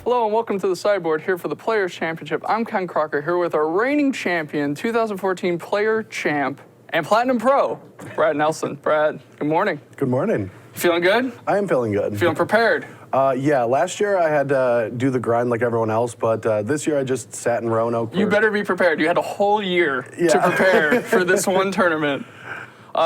Hello and welcome to the sideboard here for the Players Championship. I'm Ken Crocker here with our reigning champion, 2014 Player Champ, and Platinum Pro, Brad Nelson. Brad, good morning. Good morning. Feeling good? I am feeling good. Feeling prepared? Yeah, last year I had to do the grind like everyone else, but this year I just sat in Roanoke. You better be prepared. You had a whole year to prepare for this one tournament.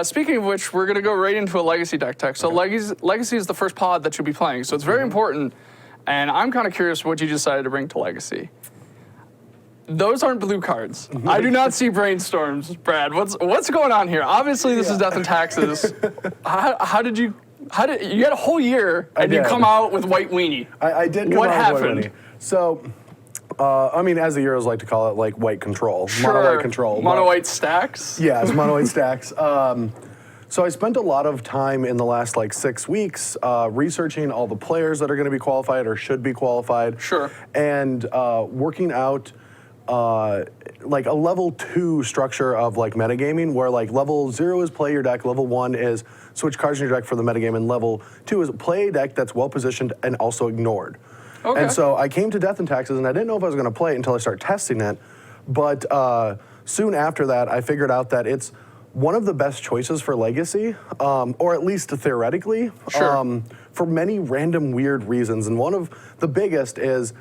Speaking of which, we're going to go right into a Legacy deck tech. So Legacy is the first pod that you'll be playing, so it's very important. And I'm kind of curious what you decided to bring to Legacy. Those aren't blue cards. I do not see brainstorms, Brad. What's going on here? Obviously, this is Death and Taxes. How did you had a whole year and you come out with white weenie? I did come out with white weenie. So, I mean, as the Euros like to call it, like white control. Sure. Mono white control. Mono white stacks? Yeah, it's mono white stacks. So I spent a lot of time in the last 6 weeks researching all the players that are going to be qualified or should be qualified. Sure. And working out like a level 2 structure of metagaming, where level 0 is play your deck, level 1 is switch cards in your deck for the metagame, and level 2 is play a deck that's well positioned and also ignored. Okay. And so I came to Death and Taxes, and I didn't know if I was going to play it until I started testing it. But soon after that, I figured out that it's one of the best choices for Legacy, or at least theoretically, for many random weird reasons. And one of the biggest is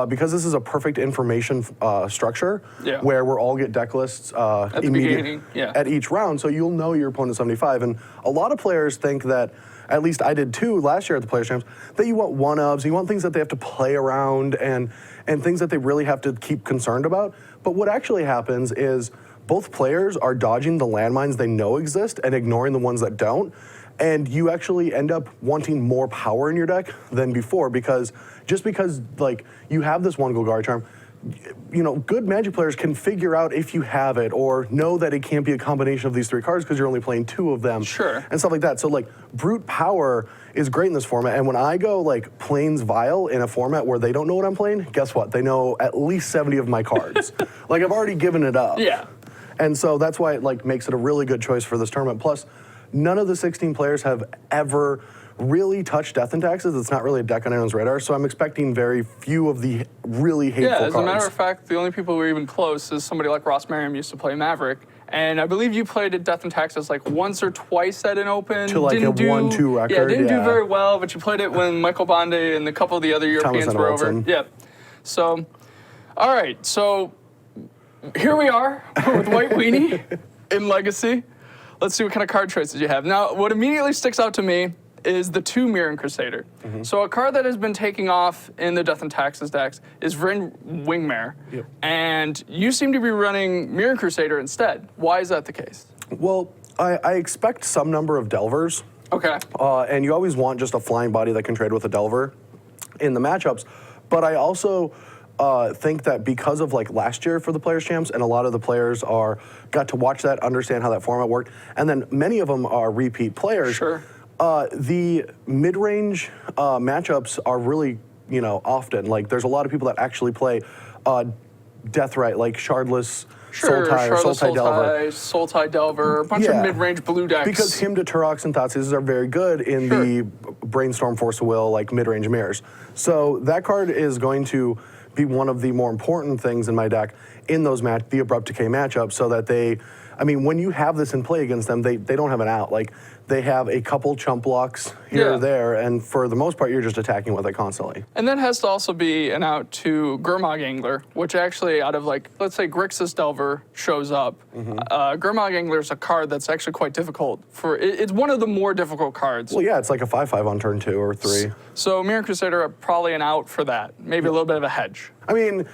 because this is a perfect information structure, where we'll all get deck lists at the beginning, at each round, so you'll know your opponent's 75. And a lot of players think that, at least I did too last year at the Players Champs, that you want one-ofs, you want things that they have to play around and things that they really have to keep concerned about. But what actually happens is both players are dodging the landmines they know exist and ignoring the ones that don't. And you actually end up wanting more power in your deck than before, because just because you have this one Golgari charm, good Magic players can figure out if you have it or know that it can't be a combination of these 3 cards because you're only playing 2 of them. Sure. And stuff like that. So brute power is great in this format. And when I go Plains Vile in a format where they don't know what I'm playing, guess what? They know at least 70 of my cards. I've already given it up. Yeah. And so that's why it makes it a really good choice for this tournament. Plus, none of the 16 players have ever really touched Death and Taxes. It's not really a deck on anyone's radar, so I'm expecting very few of the really hateful cards. Yeah, as a matter of fact, the only people who are even close is somebody like Ross Merriam used to play Maverick. And I believe you played at Death and Taxes once or twice at an Open. To a 1-2 record. Yeah, didn't do very well, but you played it when Michael Bondi and a couple of the other Europeans were over. Yeah. So, all right, so here we are with White Weenie in Legacy. Let's see what kind of card choices you have. Now, what immediately sticks out to me is the 2 Mirren Crusader. So a card that has been taking off in the Death and Taxes decks is Vryn Wingmare. Yep. And you seem to be running Mirren Crusader instead. Why is that the case? Well, I expect some number of Delvers. Okay. And you always want just a flying body that can trade with a Delver in the matchups. But I also think that because of last year for the Players Champs, and a lot of the players got to watch that, understand how that format worked, and then many of them are repeat players. Sure. The mid-range matchups are really, often. There's a lot of people that actually play Deathrite, Shardless, Sultai Delver. Sultai Delver, a bunch of mid-range blue decks. Because Hymn to Turox and Thoughtseize are very good in the Brainstorm, Force of Will, mid-range mirrors. So that card is going to be one of the more important things in my deck in those the Abrupt Decay matchups, so that when you have this in play against them, they don't have an out. They have a couple chump blocks here or there, and for the most part, you're just attacking with it constantly. And that has to also be an out to Gurmag Angler, which actually out of let's say Grixis Delver shows up. Gurmag Angler is a card that's actually quite difficult. It's one of the more difficult cards. Well, yeah, it's like a 5/5 on turn 2 or 3. So Mirren Crusader are probably an out for that. Maybe a little bit of a hedge. I mean,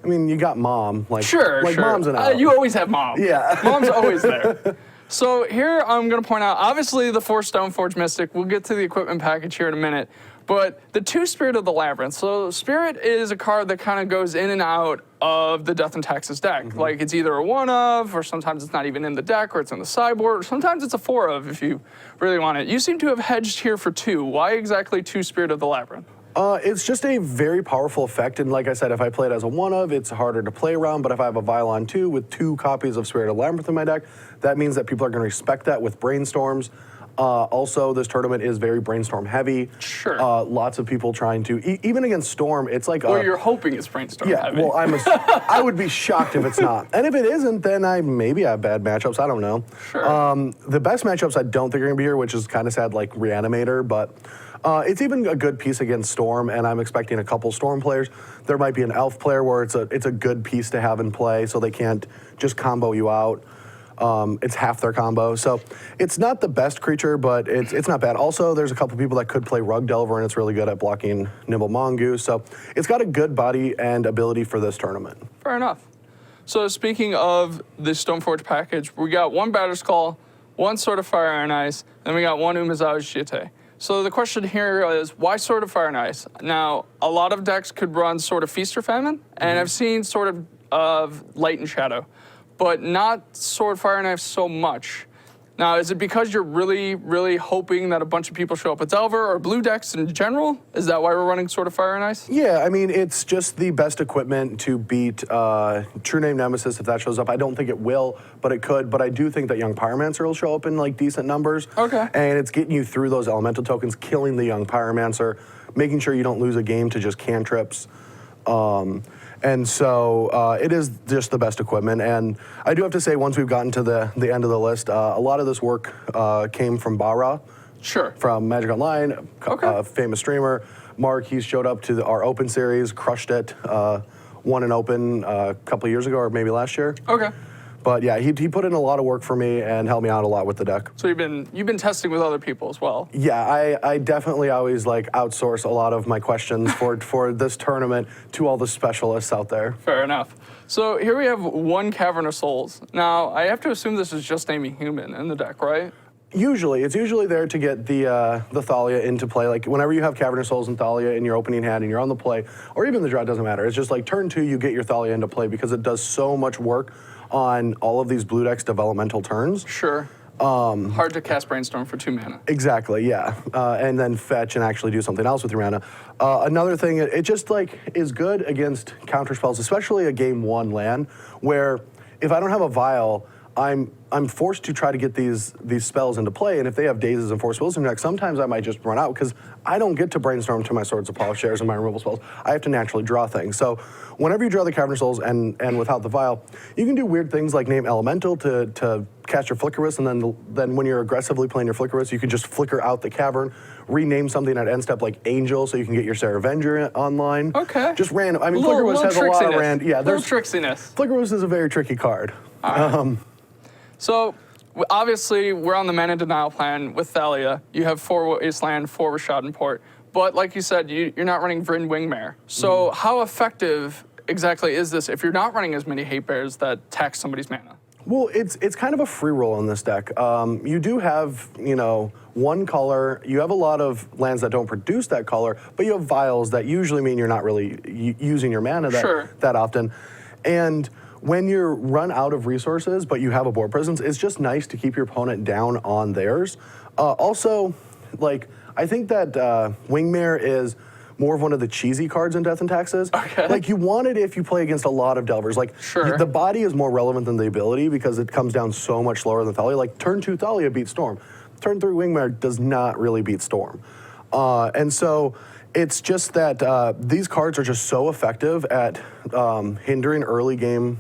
you got Mom. Sure. Mom's an out. You always have Mom. Yeah. Mom's always there. So here I'm going to point out, obviously the 4 Stoneforge Mystic, we'll get to the equipment package here in a minute, but the 2 Spirit of the Labyrinth. So Spirit is a card that kind of goes in and out of the Death and Taxes deck. It's either a 1-of, or sometimes it's not even in the deck, or it's in the sideboard, or sometimes it's a 4-of if you really want it. You seem to have hedged here for 2. Why exactly 2 Spirit of the Labyrinth? It's just a very powerful effect, and like I said, if I play it as a 1-of, it's harder to play around, but if I have a Violon 2 with 2 copies of Spirit of Labyrinth in my deck, that means that people are going to respect that with Brainstorms. Also, this tournament is very brainstorm heavy. Sure. Lots of people trying to, even against Storm, it's like Or you're hoping it's brainstorm heavy. well, I would be shocked if it's not. And if it isn't, then I maybe have bad matchups. I don't know. Sure. The best matchups I don't think are going to be here, which is kind of sad, like Reanimator, but it's even a good piece against Storm, and I'm expecting a couple Storm players. There might be an Elf player where it's a good piece to have in play so they can't just combo you out. It's half their combo. So it's not the best creature, but it's not bad. Also, there's a couple people that could play Rug Delver, and it's really good at blocking Nimble Mongoose. So it's got a good body and ability for this tournament. Fair enough. So speaking of the Stoneforge package, we got one Batterskull, one Sword of Fire and Ice, and we got one Umezawa Jitte. So the question here is, why Sword of Fire and Ice? Now, a lot of decks could run Sword of Feast or Famine, and I've seen Sword of Light and Shadow, but not Sword, Fire, Knife so much. Now, is it because you're really, really hoping that a bunch of people show up at Delver or blue decks in general? Is that why we're running Sword of Fire and Ice? Yeah, I mean, it's just the best equipment to beat True Name Nemesis if that shows up. I don't think it will, but it could. But I do think that Young Pyromancer will show up in like decent numbers. Okay. And it's getting you through those elemental tokens, killing the Young Pyromancer, making sure you don't lose a game to just cantrips. And so it is just the best equipment. And I do have to say, once we've gotten to the end of the list, a lot of this work came from Bara. Sure. From Magic Online, famous streamer. Mark, he's showed up to our Open series, crushed it, won an Open a couple of years ago, or maybe last year. Okay. But yeah, he put in a lot of work for me and helped me out a lot with the deck. So you've been testing with other people as well. Yeah, I definitely always like outsource a lot of my questions for this tournament to all the specialists out there. Fair enough. So here we have one Cavernous Souls. Now, I have to assume this is just naming human in the deck, right? It's usually there to get the Thalia into play. Like whenever you have Cavernous Souls and Thalia in your opening hand and you're on the play, or even the draw, it doesn't matter. It's just like turn 2, you get your Thalia into play because it does so much work on all of these blue decks' developmental turns. Sure. Hard to cast Brainstorm for 2 mana. Exactly, yeah. And then fetch and actually do something else with your mana. Another thing, it just like is good against counter spells, especially a game 1 land, where if I don't have a Vial, I'm forced to try to get these spells into play, and if they have Dazes and Force Wills in their deck, sometimes I might just run out because I don't get to brainstorm to my Swords of Plowshares and my removal spells. I have to naturally draw things. So whenever you draw the Cavernous Souls and without the Vial, you can do weird things like name Elemental to cast your Flickerous, and then when you're aggressively playing your Flickerous, you can just flicker out the cavern, rename something at end step like Angel, so you can get your Saravenger online. Okay. Just random. I mean, Flickerous has a lot of random. Yeah, there's tricksiness. Flickerous is a very tricky card. All right. So, obviously, we're on the mana denial plan with Thalia. You have 4 Wasteland, 4 Rishadan Port. But like you said, you're not running Vryn Wingmare. So how effective exactly is this if you're not running as many Hate Bears that tax somebody's mana? Well, it's kind of a free roll in this deck. You do have, one color. You have a lot of lands that don't produce that color, but you have Vials that usually mean you're not really using your mana that often. And when you're run out of resources, but you have a board presence, it's just nice to keep your opponent down on theirs. Also, I think that Wingmare is more of one of the cheesy cards in Death and Taxes. Okay. Like, you want it if you play against a lot of Delvers. Like, sure. The body is more relevant than the ability because it comes down so much slower than Thalia. Like, turn 2 Thalia beats Storm. Turn 3 Wingmare does not really beat Storm. And so it's just that these cards are just so effective at hindering early game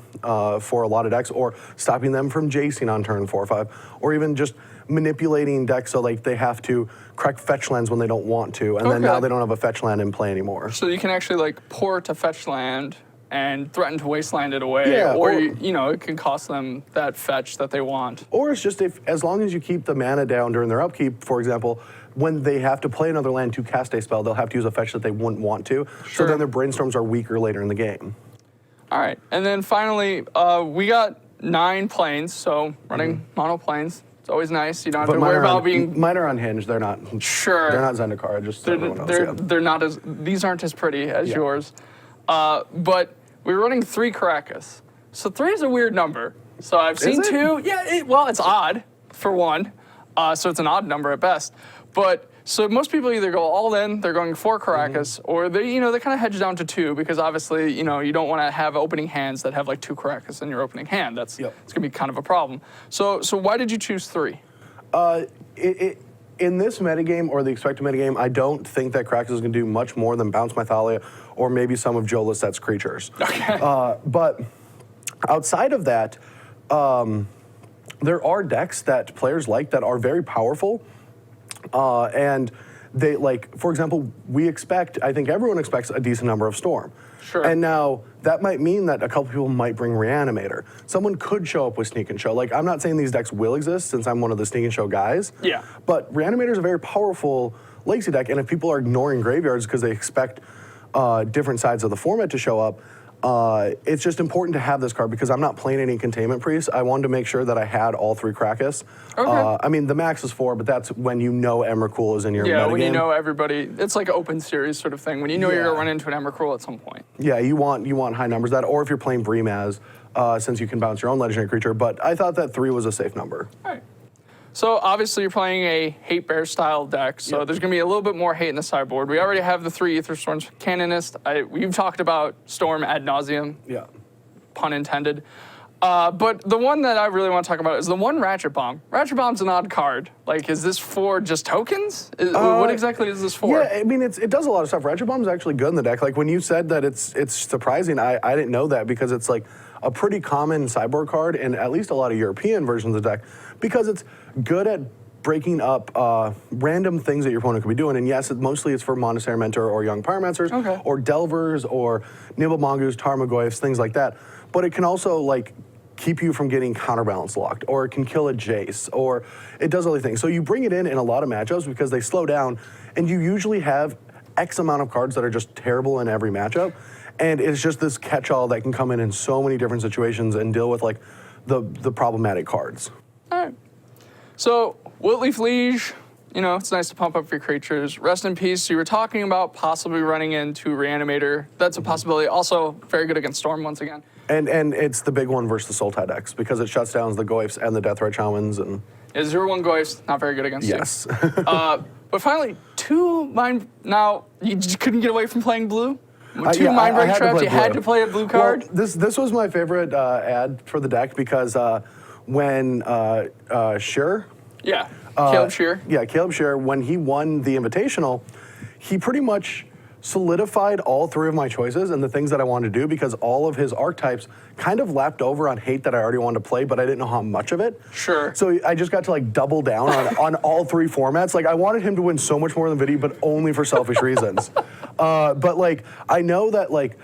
for a lot of decks, or stopping them from jacing on turn 4 or 5, or even just manipulating decks so like they have to correct fetch lands when they don't want to, and then now they don't have a fetch land in play anymore. So you can actually like pour to fetch land and threaten to wasteland it away, or it can cost them that fetch that they want. Or it's just as long as you keep the mana down during their upkeep, for example, when they have to play another land to cast a spell, they'll have to use a fetch that they wouldn't want to. Sure. So then their brainstorms are weaker later in the game. All right, and then finally, we got 9 planes, so running mono planes. It's always nice. You don't have to worry about being. Mine are unhinged. They're not. Sure. They're not Zendikar. Just so everyone knows. They're not as. These aren't as pretty as yours. But we're running 3 Caracas. So 3 is a weird number. So I've seen 2. Yeah. It's odd for 1. So it's an odd number at best. But so most people either go all in, they're going 4 Caracas, or they kind of hedge down to 2 because obviously, you don't want to have opening hands that have like 2 Caracas in your opening hand. It's going to be kind of a problem. So why did you choose 3? in this metagame or the expected metagame, I don't think that Krakus is going to do much more than bounce Mythalia or maybe some of Joe Lissette's creatures. Okay. But outside of that, there are decks that players like that are very powerful, and they like, for example, I think everyone expects a decent number of Storm. Sure. And now that might mean that a couple people might bring Reanimator. Someone could show up with Sneak and Show. Like, I'm not saying these decks will exist since I'm one of the Sneak and Show guys. Yeah. But Reanimator is a very powerful Legacy deck, and if people are ignoring graveyards because they expect different sides of the format to show up, it's just important to have this card because I'm not playing any Containment Priests. I wanted to make sure that I had all 3 Krakus. Okay. I mean, the max is 4, but that's when you know Emrakul is in your Yeah, metagame. when you know everybody. It's like open series sort of thing. When you know you're going to run into an Emrakul at some point. Yeah, you want high numbers that, or if you're playing Brimaz, since you can bounce your own legendary creature. But I thought that 3 was a safe number. All right. So obviously you're playing a Hate Bear style deck, so there's going to be a little bit more hate in the sideboard. We already have the 3 Aether Storms Canonist. We've talked about Storm ad nauseum, Yeah. pun intended. But the one that I really want to talk about is the 1 Ratchet Bomb. Ratchet Bomb's an odd card. Like, is this for just tokens? What exactly is this for? Yeah, I mean, it does a lot of stuff. Ratchet Bomb's actually good in the deck. Like, when you said that it's surprising, I didn't know that because it's like a pretty common sideboard card in at least a lot of European versions of the deck because it's good at breaking up random things that your opponent could be doing. And yes, mostly it's for Monastery Mentor or Young Pyromancers or Delvers or Nibble Mongoose, Tarmogoyfs, things like that. But it can also, like, keep you from getting counterbalance locked, or it can kill a Jace, or it does other things. So you bring it in a lot of matchups because they slow down, and you usually have X amount of cards that are just terrible in every matchup, and it's just this catch-all that can come in so many different situations and deal with, like, the problematic cards. All right. So, Wiltleaf Liege, you know, it's nice to pump up your creatures. Rest in peace. You were talking about possibly running into Reanimator. That's a possibility. Also, very good against Storm once again. And it's the big one versus the Sultai decks because it shuts down the Goyfs and the Deathray Shamans. And yeah, 0/1 Goyfs, not very good against yes. you. But finally, 2 Mind... Now, you just couldn't get away from playing blue? 2 Mind Break Traps, you had to play a blue card? Well, this was my favorite ad for the deck because when Shearer... Yeah, Caleb Shearer. Yeah, Caleb Shearer, when he won the Invitational, he pretty much solidified all 3 of my choices and the things that I wanted to do because all of his archetypes kind of lapped over on hate that I already wanted to play, but I didn't know how much of it. Sure. So I just got to, like, double down on all 3 formats. Like, I wanted him to win so much more than Vidi, but only for selfish reasons. But, like, I know that, like,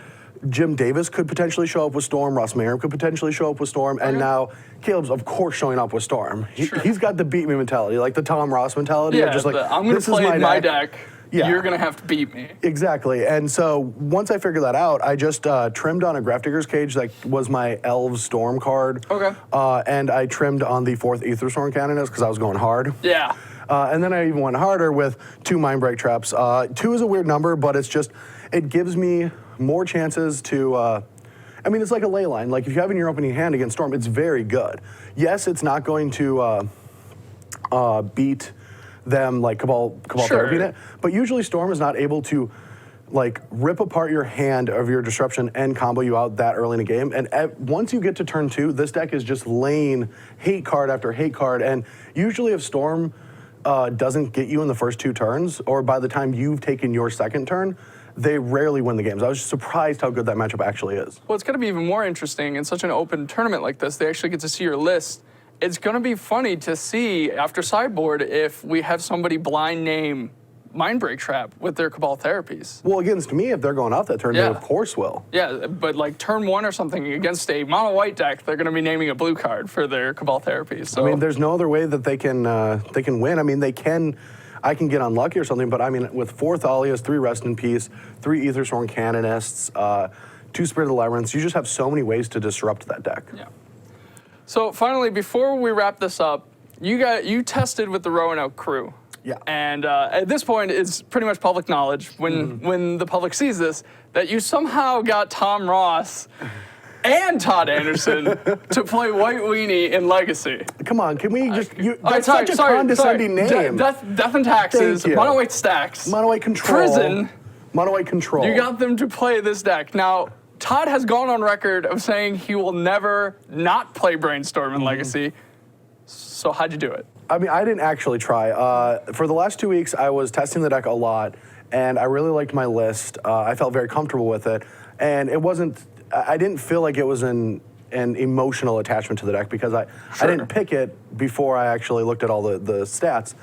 Jim Davis could potentially show up with Storm, Ross Mayhem could potentially show up with Storm, and now Caleb's, of course, showing up with Storm. He's got the beat me mentality, like the Tom Ross mentality. Yeah, of just like, I'm going to play my deck. Yeah. You're going to have to beat me. Exactly. And so once I figured that out, I just trimmed on a Grafdigger's Cage that was my Elves Storm card. Okay. And I trimmed on the 4th Aether Storm Canonist because I was going hard. Yeah. And then I even went harder with 2 Mind Break Traps. 2 is a weird number, but it's just, it gives me more chances to, I mean, it's like a ley line. Like, if you have in your opening hand against Storm, it's very good. Yes, it's not going to beat them like Cabal Therapy in it, but usually Storm is not able to, like, rip apart your hand of your Disruption and combo you out that early in the game. And once you get to turn 2, this deck is just laying hate card after hate card. And usually if Storm doesn't get you in the first 2 turns, or by the time you've taken your second turn, they rarely win the games. I was just surprised how good that matchup actually is. Well, it's going to be even more interesting in such an open tournament like this. They actually get to see your list. It's going to be funny to see after sideboard if we have somebody blind name Mind Break Trap with their Cabal Therapies. Well, against me, if they're going off that turn, they of course will. Yeah, but like turn 1 or something against a mono-white deck, they're going to be naming a blue card for their Cabal Therapies. So, I mean, there's no other way that they can win. I mean, I can get unlucky or something, but I mean, with 4 Thalias, 3 Rest in Peace, 3 Aether Storm Canonists, 2 Spirit of the Labyrinth, you just have so many ways to disrupt that deck. Yeah. So finally, before we wrap this up, you tested with the Roanoke crew. Yeah. And at this point, it's pretty much public knowledge when the public sees this that you somehow got Tom Ross and Todd Anderson to play White Weenie in Legacy. Come on, can we just... that's such a condescending name. Death and Taxes, Mono White Stacks. Mono White Control. Prison. Mono White Control. You got them to play this deck. Now, Todd has gone on record of saying he will never not play Brainstorm in Legacy. So how'd you do it? I mean, I didn't actually try. For the last 2 weeks, I was testing the deck a lot, and I really liked my list. I felt very comfortable with it, and it wasn't. I didn't feel like it was an emotional attachment to the deck because I didn't pick it before I actually looked at all the stats.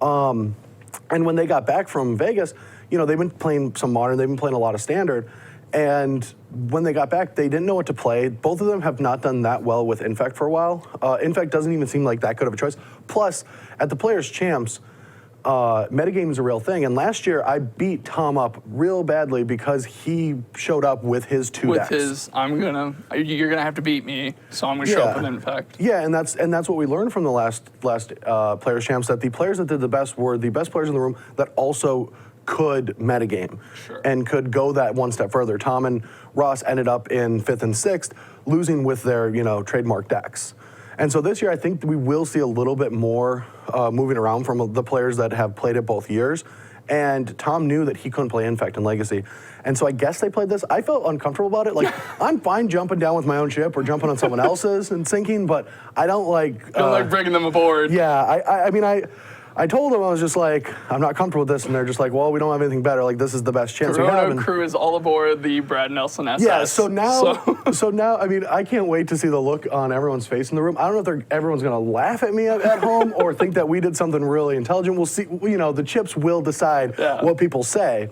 And when they got back from Vegas, you know, they've been playing some Modern, they've been playing a lot of Standard, and when they got back, they didn't know what to play. Both of them have not done that well with Infect for a while. Infect doesn't even seem like that good of a choice. Plus, at the Players' Champs, metagame is a real thing, and last year I beat Tom up real badly because he showed up with his two decks. You're gonna have to beat me, so I'm gonna show up with Infect. Yeah, and that's what we learned from the last Players' Champs, that the players that did the best were the best players in the room that also could metagame and could go that one step further. Tom and Ross ended up in 5th and 6th, losing with their, you know, trademark decks. And so this year, I think we will see a little bit more moving around from the players that have played it both years. And Tom knew that he couldn't play Infect in Legacy. And so I guess they played this. I felt uncomfortable about it. Like, I'm fine jumping down with my own ship or jumping on someone else's and sinking, but I don't like... don't like bringing them aboard. Yeah, I mean, I told them, I was just like, I'm not comfortable with this, and they're just like, well, we don't have anything better. Like, this is the best chance we have. Corona crew is all aboard the Brad Nelson SS. Yeah, so now, I mean, I can't wait to see the look on everyone's face in the room. I don't know if everyone's going to laugh at me at home or think that we did something really intelligent. We'll see. You know, the chips will decide what people say.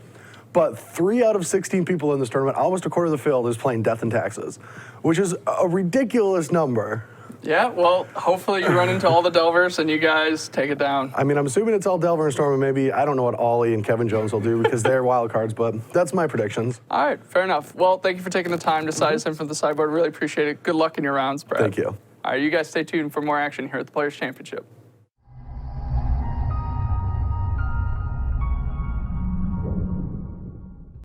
But 3 out of 16 people in this tournament, almost a quarter of the field, is playing Death and Taxes, which is a ridiculous number. Yeah, well, hopefully you run into all the Delvers and you guys take it down. I mean, I'm assuming it's all Delver and Storm, and maybe, I don't know what Ollie and Kevin Jones will do because they're wild cards, but that's my predictions. All right, fair enough. Well, thank you for taking the time to size in from the sideboard. Really appreciate it. Good luck in your rounds, Brad. Thank you. All right, you guys stay tuned for more action here at the Players' Championship.